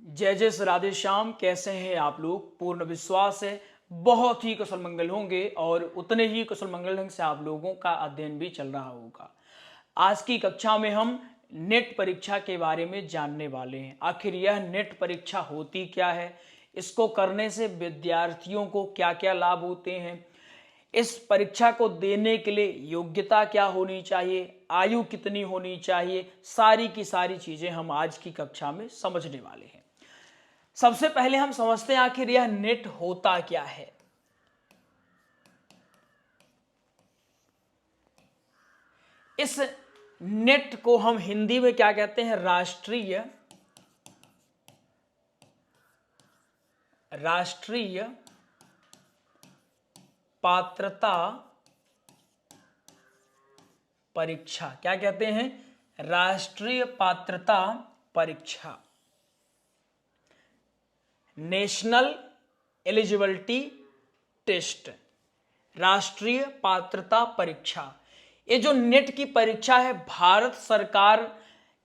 जय जय श्री राधे श्याम। कैसे हैं आप लोग? पूर्ण विश्वास है बहुत ही कुशल मंगल होंगे और उतने ही कुशल मंगल ढंग से आप लोगों का अध्ययन भी चल रहा होगा। आज की कक्षा में हम नेट परीक्षा के बारे में जानने वाले हैं। आखिर यह नेट परीक्षा होती क्या है, इसको करने से विद्यार्थियों को क्या क्या लाभ होते हैं, इस परीक्षा को देने के लिए योग्यता क्या होनी चाहिए, आयु कितनी होनी चाहिए, सारी की सारी चीजें हम आज की कक्षा में समझने वाले हैं। सबसे पहले हम समझते हैं आखिर यह नेट होता क्या है। इस नेट को हम हिंदी में क्या कहते हैं? राष्ट्रीय पात्रता परीक्षा। क्या कहते हैं? राष्ट्रीय पात्रता परीक्षा, नेशनल एलिजिबिलिटी टेस्ट, राष्ट्रीय पात्रता परीक्षा। ये जो नेट की परीक्षा है, भारत सरकार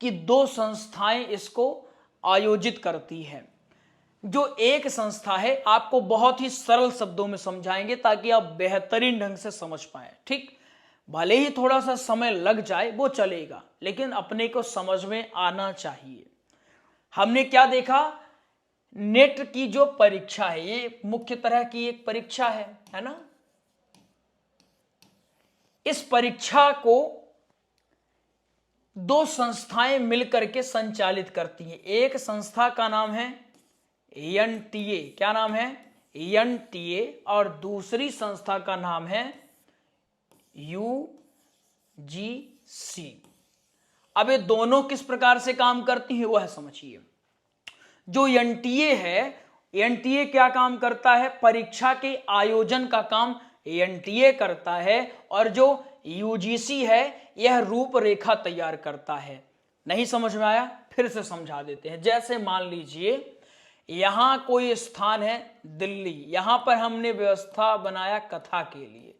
की दो संस्थाएं इसको आयोजित करती है। जो एक संस्था है, आपको बहुत ही सरल शब्दों में समझाएंगे ताकि आप बेहतरीन ढंग से समझ पाए। ठीक, भले ही थोड़ा सा समय लग जाए वो चलेगा, लेकिन अपने को समझ में आना चाहिए। हमने क्या देखा? नेट की जो परीक्षा है ये मुख्य तरह की एक परीक्षा है ना। इस परीक्षा को दो संस्थाएं मिलकर के संचालित करती हैं। एक संस्था का नाम है एनटीए। क्या नाम है? एनटीए। और दूसरी संस्था का नाम है यूजीसी। अब ये दोनों किस प्रकार से काम करती हैं वह समझिए। जो एनटीए है, एनटीए क्या काम करता है? परीक्षा के आयोजन का काम एनटीए करता है, और जो यूजीसी है यह रूपरेखा तैयार करता है। नहीं समझ में आया? फिर से समझा देते हैं। जैसे मान लीजिए यहां कोई स्थान है दिल्ली, यहां पर हमने व्यवस्था बनाया कथा के लिए।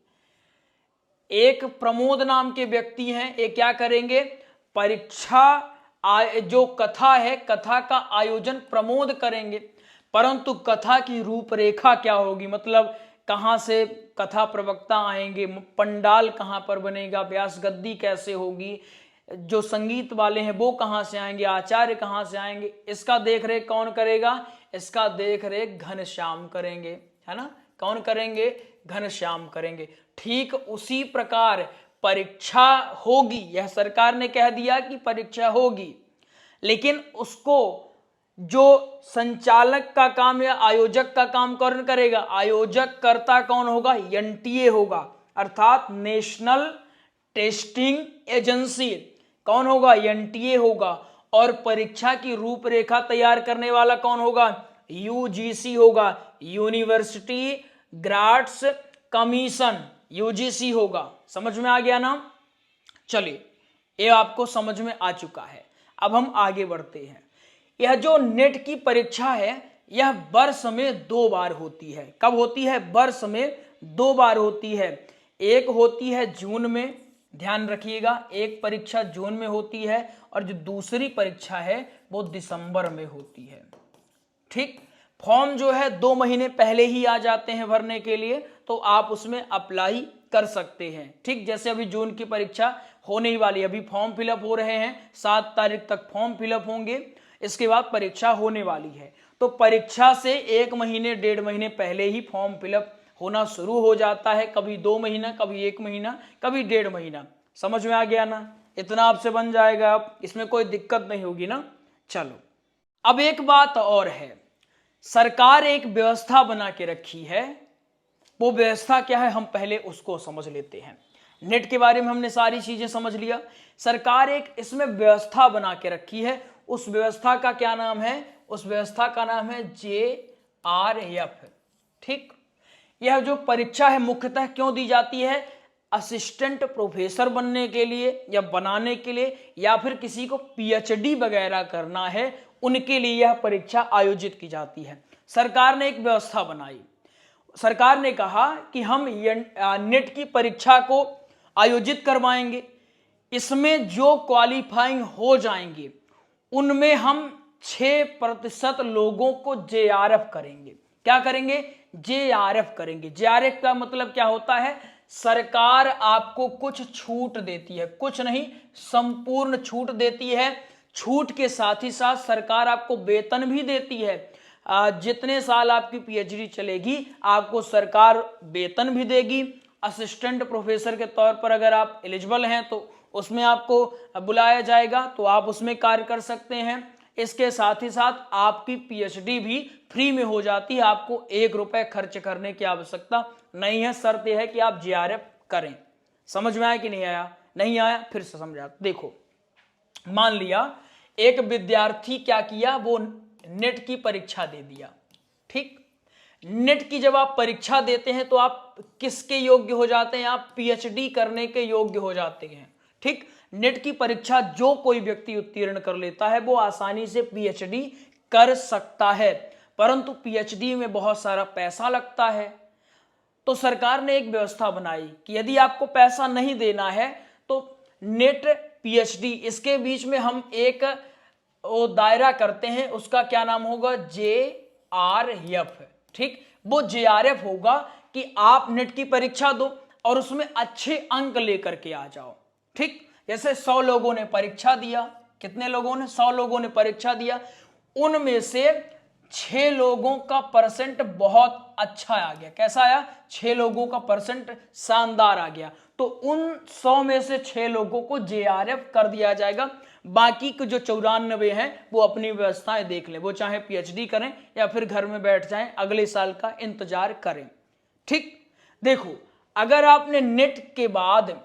एक प्रमोद नाम के व्यक्ति हैं, ये क्या करेंगे? परीक्षा जो कथा है, कथा का आयोजन प्रमोद करेंगे, परंतु कथा की रूपरेखा क्या होगी, मतलब कहां से कथा प्रवक्ता आएंगे, पंडाल कहां पर बनेगा, व्यास गद्दी कैसे होगी, जो संगीत वाले हैं वो कहां से आएंगे, आचार्य कहां से आएंगे, इसका देखरेख कौन करेगा? इसका देखरेख घनश्याम करेंगे, है ना। कौन करेंगे? घनश्याम करेंगे। ठीक उसी प्रकार परीक्षा होगी। यह सरकार ने कह दिया कि परीक्षा होगी, लेकिन उसको जो संचालक का काम या आयोजक का काम कौन करेगा? आयोजक करता कौन होगा? एनटीए होगा, अर्थात नेशनल टेस्टिंग एजेंसी। कौन होगा? एनटीए होगा। और परीक्षा की रूपरेखा तैयार करने वाला कौन होगा? यूजीसी होगा, यूनिवर्सिटी ग्रांट्स कमीशन, यूजीसी होगा। समझ में आ गया ना? चलिए, ये आपको समझ में आ चुका है। अब हम आगे बढ़ते हैं। यह जो नेट की परीक्षा है यह वर्ष में 2 बार होती है। कब होती है? वर्ष में 2 बार होती है। एक होती है जून में, ध्यान रखिएगा, एक परीक्षा जून में होती है, और जो दूसरी परीक्षा है वो दिसंबर में होती है। ठीक, फॉर्म जो है 2 महीने पहले ही आ जाते हैं भरने के लिए, तो आप उसमें अप्लाई कर सकते हैं। ठीक, जैसे अभी जून की परीक्षा होने ही वाली है, अभी फॉर्म फिलअप हो रहे हैं, 7 तारीख तक फॉर्म फिलअप होंगे, इसके बाद परीक्षा होने वाली है। तो परीक्षा से 1 महीने 1.5 महीने पहले ही फॉर्म फिलअप होना शुरू हो जाता है। कभी 2 महीना, कभी 1 महीना, कभी 1.5 महीना। समझ में आ गया ना? इतना आपसे बन जाएगा, अब इसमें कोई दिक्कत नहीं होगी ना। चलो, अब एक बात और है, सरकार एक व्यवस्था बना के रखी है। वो व्यवस्था क्या है, हम पहले उसको समझ लेते हैं। नेट के बारे में हमने सारी चीजें समझ लिया। सरकार एक इसमें व्यवस्था बना के रखी है। उस व्यवस्था का क्या नाम है? उस व्यवस्था का नाम है JRF। ठीक, यह जो परीक्षा है मुख्यतः क्यों दी जाती है? असिस्टेंट प्रोफेसर बनने के लिए या बनाने के लिए, या फिर किसी को PhD वगैरह करना है, उनके लिए यह परीक्षा आयोजित की जाती है। सरकार ने एक व्यवस्था बनाई। सरकार ने कहा कि हम नेट की परीक्षा को आयोजित करवाएंगे, इसमें जो क्वालिफाइंग हो जाएंगे उनमें हम 6% लोगों को JRF करेंगे। क्या करेंगे? JRF करेंगे। JRF का मतलब क्या होता है? सरकार आपको कुछ छूट देती है, कुछ नहीं संपूर्ण छूट देती है। छूट के साथ ही साथ सरकार आपको वेतन भी देती है। जितने साल आपकी PhD चलेगी आपको सरकार वेतन भी देगी। असिस्टेंट प्रोफेसर के तौर पर अगर आप एलिजिबल हैं तो उसमें आपको बुलाया जाएगा, तो आप उसमें कार्य कर सकते हैं। इसके साथ ही साथ आपकी PhD भी फ्री में हो जाती है, आपको 1 रुपए खर्च करने की आवश्यकता नहीं है। शर्त यह है कि आप JRF करें। समझ में आया कि नहीं आया? नहीं आया फिर से समझा। देखो, मान लिया एक विद्यार्थी क्या किया, वो नेट की परीक्षा दे दिया। ठीक, नेट की जब आप परीक्षा देते हैं तो आप किसके योग्य हो जाते हैं? आप PhD करने के योग्य हो जाते हैं। ठीक, नेट की परीक्षा जो कोई व्यक्ति उत्तीर्ण कर लेता है वो आसानी से PhD कर सकता है, परंतु PhD में बहुत सारा पैसा लगता है। तो सरकार ने एक व्यवस्था बनाई कि यदि आपको पैसा नहीं देना है तो नेट PhD इसके बीच में हम एक दायरा करते हैं, उसका क्या नाम होगा? JRF। ठीक, वो JRF होगा कि आप नेट की परीक्षा दो और उसमें अच्छे अंक लेकर के आ जाओ। ठीक, जैसे 100 लोगों ने परीक्षा दिया, कितने लोगों ने? 100 लोगों ने परीक्षा दिया, उनमें से 6 लोगों का परसेंट बहुत अच्छा आ गया। कैसा आया? 6 लोगों का परसेंट शानदार आ गया, तो उन 100 में से 6 लोगों को JRF कर दिया जाएगा। बाकी के जो 94 हैं वो अपनी व्यवस्थाएं देख लें, वो चाहे PhD करें या फिर घर में बैठ जाएं, अगले साल का इंतजार करें। ठीक, देखो, अगर आपने नेट के बाद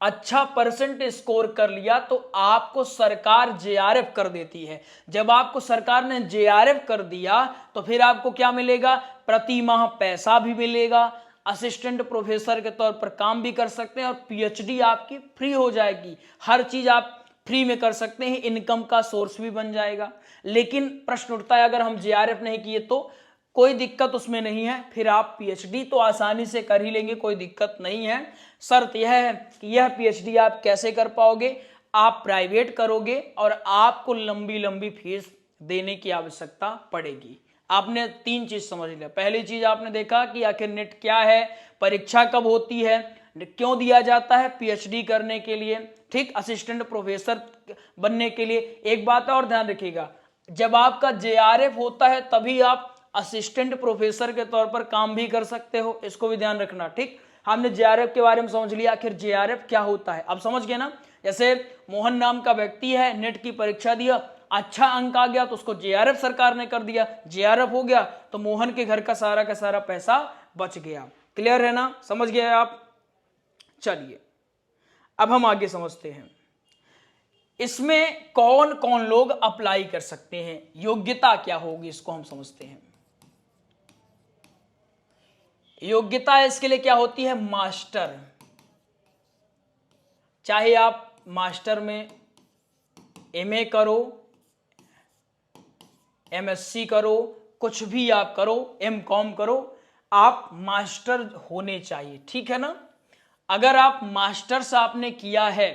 अच्छा परसेंट स्कोर कर लिया तो आपको सरकार JRF कर देती है। जब आपको सरकार ने JRF कर दिया तो फिर आपको क्या मिलेगा? प्रति माह पैसा भी मिलेगा, असिस्टेंट प्रोफेसर के तौर पर काम भी कर सकते हैं और PhD आपकी फ्री हो जाएगी। हर चीज आप फ्री में कर सकते हैं, इनकम का सोर्स भी बन जाएगा। लेकिन प्रश्न उठता है, अगर हम JRF नहीं किए तो? कोई दिक्कत उसमें नहीं है, फिर आप PhD तो आसानी से कर ही लेंगे, कोई दिक्कत नहीं है। शर्त यह है कि यह PhD आप कैसे कर पाओगे? आप प्राइवेट करोगे और आपको लंबी लंबी फीस देने की आवश्यकता पड़ेगी। आपने 3 चीज समझ लिया। पहली चीज आपने देखा कि आखिर नेट क्या है, परीक्षा कब होती है, क्यों दिया जाता है? PhD करने के लिए। ठीक, असिस्टेंट प्रोफेसर बनने के लिए। एक बात और ध्यान रखिएगा, जब आपका JRF होता है तभी आप असिस्टेंट प्रोफेसर के तौर पर काम भी कर सकते हो, इसको भी ध्यान रखना। ठीक, हमने JRF के बारे में समझ लिया, आखिर JRF क्या होता है अब समझ गए ना। जैसे मोहन नाम का व्यक्ति है, नेट की परीक्षा दिया, अच्छा अंक आ गया तो उसको JRF सरकार ने कर दिया, JRF हो गया तो मोहन के घर का सारा पैसा बच गया। क्लियर है ना? समझ गए आप? चलिए अब हम आगे समझते हैं, इसमें कौन कौन लोग अप्लाई कर सकते हैं, योग्यता क्या होगी, इसको हम समझते हैं। योग्यता इसके लिए क्या होती है? मास्टर। चाहे आप मास्टर में MA करो, MSc करो, कुछ भी आप करो, MCOM करो, आप मास्टर होने चाहिए। ठीक है ना? अगर आप मास्टर्स आपने किया है,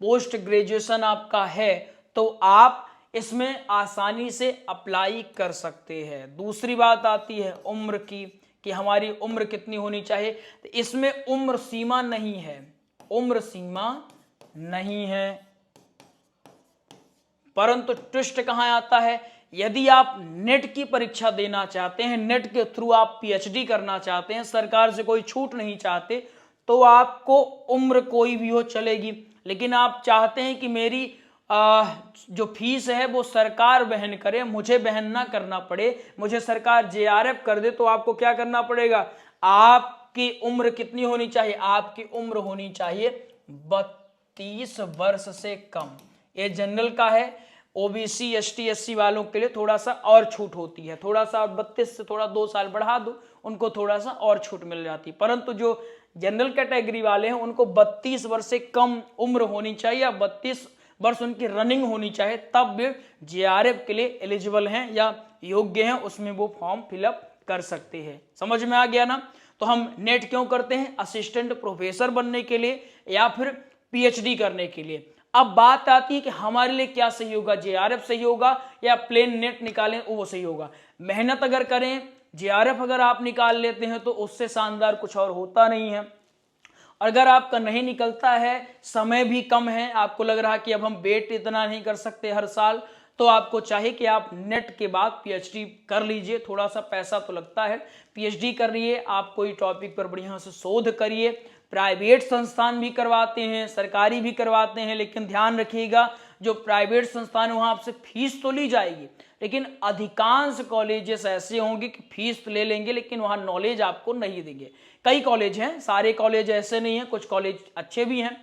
पोस्ट ग्रेजुएशन आपका है, तो आप इसमें आसानी से अप्लाई कर सकते हैं। दूसरी बात आती है उम्र की, कि हमारी उम्र कितनी होनी चाहिए। तो इसमें उम्र सीमा नहीं है, उम्र सीमा नहीं है, परंतु ट्विस्ट कहां आता है? यदि आप नेट की परीक्षा देना चाहते हैं, नेट के थ्रू आप PhD करना चाहते हैं, सरकार से कोई छूट नहीं चाहते, तो आपको उम्र कोई भी हो चलेगी। लेकिन आप चाहते हैं कि मेरी जो फीस है वो सरकार वहन करे, मुझे वहन ना करना पड़े, मुझे सरकार JRF कर दे, तो आपको क्या करना पड़ेगा? आपकी उम्र कितनी होनी चाहिए? आपकी उम्र होनी चाहिए 32 वर्ष से कम। ये जनरल का है, OBC ST SC वालों के लिए थोड़ा सा और छूट होती है, थोड़ा सा 32 से थोड़ा 2 साल बढ़ा दो, उनको थोड़ा सा और छूट मिल जाती है। परंतु जो जनरल कैटेगरी वाले हैं उनको 32 वर्ष से कम उम्र होनी चाहिए, 32 वर्ष उनकी रनिंग होनी चाहिए, तब वे JRF के लिए एलिजिबल हैं या योग्य हैं, उसमें वो फॉर्म फिलअप कर सकते हैं। समझ में आ गया ना? तो हम नेट क्यों करते हैं? असिस्टेंट प्रोफेसर बनने के लिए या फिर PhD करने के लिए। अब बात आती है कि हमारे लिए क्या सही होगा, जेआरएफ सही होगा या प्लेन नेट निकालें वो सही होगा। मेहनत अगर करें, जेआरएफ अगर आप निकाल लेते हैं तो उससे शानदार कुछ और होता नहीं है। अगर आपका नहीं निकलता है, समय भी कम है, आपको लग रहा कि अब हम वेट इतना नहीं कर सकते हर साल, तो आपको चाहिए कि आप नेट के बाद पीएचडी कर लीजिए। थोड़ा सा पैसा तो लगता है, पीएचडी कर रहिए, आप कोई टॉपिक पर बढ़िया से शोध करिए। प्राइवेट संस्थान भी करवाते हैं, सरकारी भी करवाते हैं, लेकिन ध्यान रखिएगा जो प्राइवेट संस्थान है वहाँ आपसे फीस तो ली जाएगी, लेकिन अधिकांश कॉलेजेस ऐसे होंगे कि फीस तो ले लेंगे लेकिन वहाँ नॉलेज आपको नहीं देंगे। कई कॉलेज हैं, सारे कॉलेज ऐसे नहीं हैं, कुछ कॉलेज अच्छे भी हैं।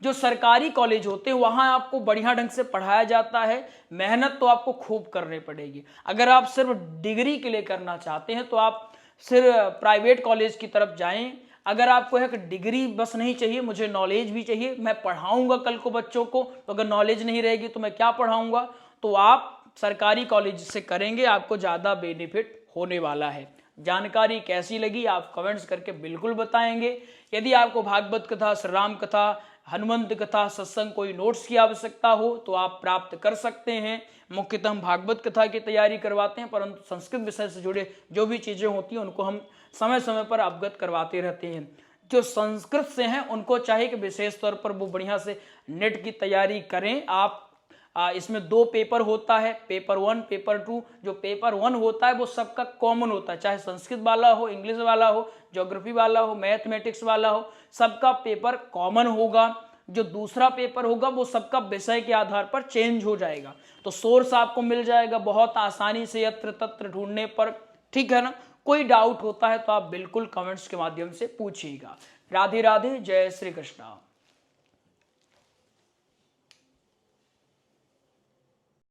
जो सरकारी कॉलेज होते हैं वहाँ आपको बढ़िया ढंग से पढ़ाया जाता है, मेहनत तो आपको खूब करनी पड़ेगी। अगर आप सिर्फ डिग्री के लिए करना चाहते हैं तो आप सिर्फ प्राइवेट कॉलेज की तरफ जाएं। अगर आपको है कि डिग्री बस नहीं चाहिए, मुझे नॉलेज भी चाहिए, मैं पढ़ाऊंगा कल को बच्चों को, तो अगर नॉलेज नहीं रहेगी तो मैं क्या पढ़ाऊंगा, तो आप सरकारी कॉलेज से करेंगे, आपको ज़्यादा बेनिफिट होने वाला है। जानकारी कैसी लगी आप कमेंट्स करके बिल्कुल बताएंगे। यदि आपको भागवत कथा, श्री राम कथा, हनुमंत कथा, सत्संग, कोई नोट्स की आवश्यकता हो तो आप प्राप्त कर सकते हैं। मुख्यतः हम भागवत कथा की तैयारी करवाते हैं, परंतु संस्कृत विषय से जुड़े जो भी चीज़ें होती हैं उनको हम समय समय पर अवगत करवाते रहते हैं। जो संस्कृत से हैं उनको चाहिए कि विशेष तौर पर वो बढ़िया से नेट की तैयारी करें। आप इसमें 2 पेपर होता है, पेपर 1, पेपर 2। जो पेपर 1 होता है वो सबका कॉमन होता है, चाहे संस्कृत वाला हो, इंग्लिश वाला हो, ज्योग्राफी वाला हो, मैथमेटिक्स वाला हो, सबका पेपर कॉमन होगा। जो दूसरा पेपर होगा वो सबका विषय के आधार पर चेंज हो जाएगा, तो सोर्स आपको मिल जाएगा बहुत आसानी से यत्र तत्र ढूंढने पर, ठीक है ना। कोई डाउट होता है तो आप बिल्कुल कमेंट्स के माध्यम से पूछिएगा। राधे राधे, जय श्री कृष्णा।